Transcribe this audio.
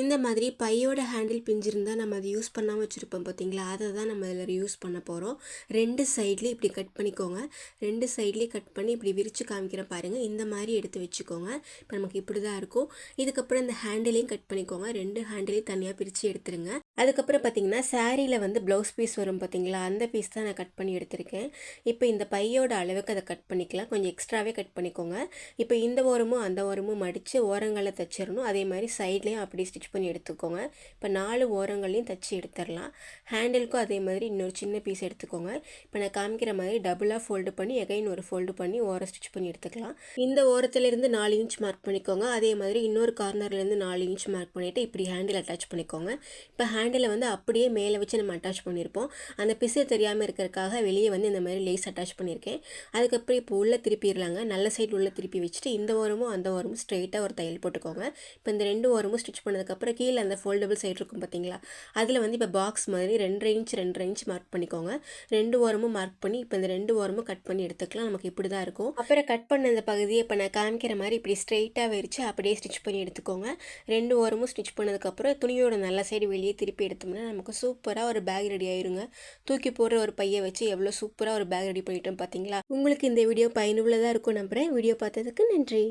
இந்த மாதிரி பையோட ஹேண்டில் பிஞ்சிருந்தா நம்ம அதை யூஸ் பண்ணாமல் வச்சுருப்போம் பார்த்தீங்களா, அதை தான் நம்ம இதில் யூஸ் பண்ண போகிறோம். 2 சைட்லேயும் இப்படி கட் பண்ணிக்கோங்க. 2 சைட்லேயும் கட் பண்ணி இப்படி விரித்து காமிக்கிறேன் பாருங்கள். இந்த மாதிரி எடுத்து வச்சுக்கோங்க. இப்போ நமக்கு இப்படி தான் இருக்கும். இதுக்கப்புறம் இந்த ஹேண்டிலையும் கட் பண்ணிக்கோங்க. 2 ஹேண்டிலையும் தனியாக பிரித்து எடுத்துருங்க. அதுக்கப்புறம் பார்த்தீங்கன்னா சாரியில் வந்து ப்ளவுஸ் பீஸ் வரும் பார்த்தீங்களா, அந்த பீஸ் தான் நான் கட் பண்ணி எடுத்திருக்கேன். இப்போ இந்த பையோட அளவுக்கு அதை கட் பண்ணிக்கலாம். கொஞ்சம் எக்ஸ்ட்ராவே கட் பண்ணிக்கோங்க. இப்போ இந்த ஓரமும் அந்த ஓரமும் மடித்து ஓரங்களை தைச்சிடணும். அதே மாதிரி சைட்லேயும் அப்படி ஸ்டிச் பண்ணி எடுத்துக்கோங்க. இப்போ 4 ஓரங்களையும் தைச்சி எடுத்துடலாம். ஹேண்டிலுக்கும் அதே மாதிரி இன்னொரு சின்ன பீஸ் எடுத்துக்கோங்க. இப்போ நான் காமிக்கிற மாதிரி டபுளாக ஃபோல்டு பண்ணி எகைன் ஒரு ஃபோல்டு பண்ணி ஓரம் ஸ்டிச் பண்ணி எடுத்துக்கலாம். இந்த ஓரத்துலேருந்து 4 இன்ச் மார்க் பண்ணிக்கோங்க. அதே மாதிரி இன்னொரு கார்னர்லேருந்து 4 இன்ச் மார்க் பண்ணிவிட்டு இப்படி ஹேண்டில் அட்டாச் பண்ணிக்கோங்க. இப்போ ஹேண்டிலை வந்து அப்படியே மேலே வச்சு நம்ம அட்டாச் பண்ணியிருப்போம். அந்த பிசு தெரியாமல் இருக்கிறதுக்காக வெளியே வந்து இந்த மாதிரி லேஸ் அட்டாச் பண்ணியிருக்கேன். அதுக்கப்புறம் இப்போ உள்ளே திருப்பிடலாங்க. நல்ல சைடு உள்ளே திருப்பி வச்சுட்டு இந்த ஓரமும் அந்த ஓரமும் ஸ்ட்ரெயிட்டாக ஒரு தையல் போட்டுக்கோங்க. இப்போ இந்த 2 ஓரமும் ஸ்டிச் பண்ணதுக்கப்புறம் கீழே அந்த ஃபோல்டபுள் சைடு இருக்கும் பார்த்தீங்களா, அதில் வந்து இப்போ பாக்ஸ் மாதிரி 2.5 இன்ச் மார்க் பண்ணிக்கோங்க. 2 ஓரமும் மார்க் பண்ணி இப்போ இந்த 2 ஓரமும் கட் பண்ணி எடுத்துக்கலாம். நமக்கு இப்படி தான் இருக்கும். அப்புறம் கட் பண்ண இந்த பகுதியை இப்போ நான் காமிக்கிற மாதிரி இப்படி ஸ்ட்ரெயிட்டாக விரித்து அப்படியே ஸ்டிச் பண்ணி எடுத்துக்கோங்க. 2 ஓரமும் ஸ்டிச் பண்ணதுக்கப்புறம் துணியோட நல்ல சைடு வெளியே திருப்பி எடுத்தோம்னா நமக்கு சூப்பராக ஒரு பேக் ரெடி ஆயிருங்க. தூக்கி போடுற ஒரு பையை வச்சு எவ்வளோ சூப்பராக ஒரு பேக் ரெடி பண்ணிட்டோம் பார்த்தீங்களா. உங்களுக்கு இந்த வீடியோ பயனுள்ளதாக இருக்கும் நம்புகிறேன். வீடியோ பார்த்ததுக்கு நன்றி.